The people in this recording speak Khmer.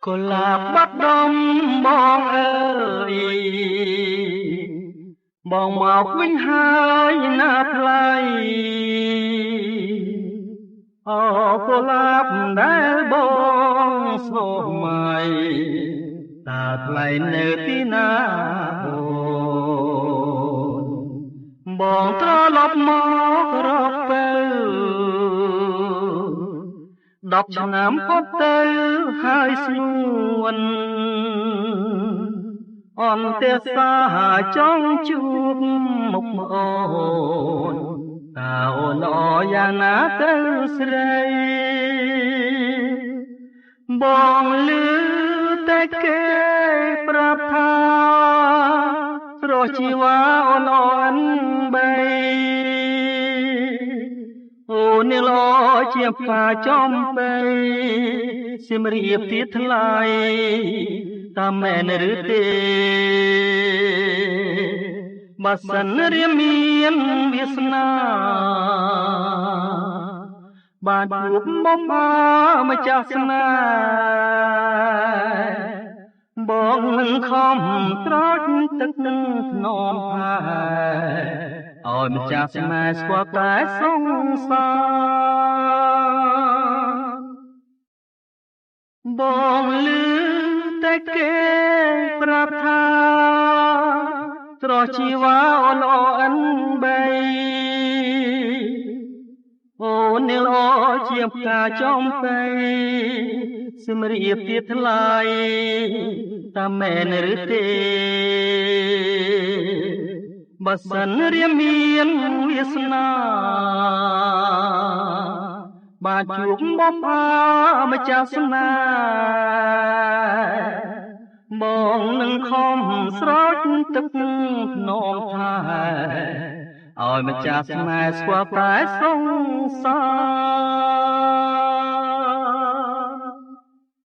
កុលាបបាត់ដំបងអើយបងមកវិញហើយណាថ្លៃអូកុលាបដែលបងស្នេហ៍មៃតើថ្លៃនៅទីណាបងត្រឡប់មករកពេល10 ឆ្នាំផុតទៅហើយស្ងួនអន្តេសាចង់ជួបមុខអូនតើអូនអយ៉ាងណាទៅស្រីបងឮតែគេប្រាប់ថាស្រស់ជីវ៉ាអូនអនបីអូនល្អជាផ្កាចំបីសៀមរាបទៀតថ្លៃតាមមែនឬទេបើសិនរៀមមានវាសនាបានជួបមុំម្ចាស់ស្នេហ៍បងនឹងខំត្រោចទឹកនឹងធ្នមផែឲ្យម្ចាស់ស្នេហ៍ស្គាល់តែសង្សារបងឮតែគេប្រាប់ថាស្រស់ជីវ៉ាអូនអនបីអូនល្អជាផ្កាចំបីសៀមរាបទៀតថ្លៃតាមមែនឬទេបើសិនរៀមមានវាសនាបានជួបបំផាម្ចាស់ស្នេហ៍បងនឹងខំស្រោចទឹកភ្នំថែឲ្យម្ចាស់ស្នេហ៍ស្គាល់តែសង្សារ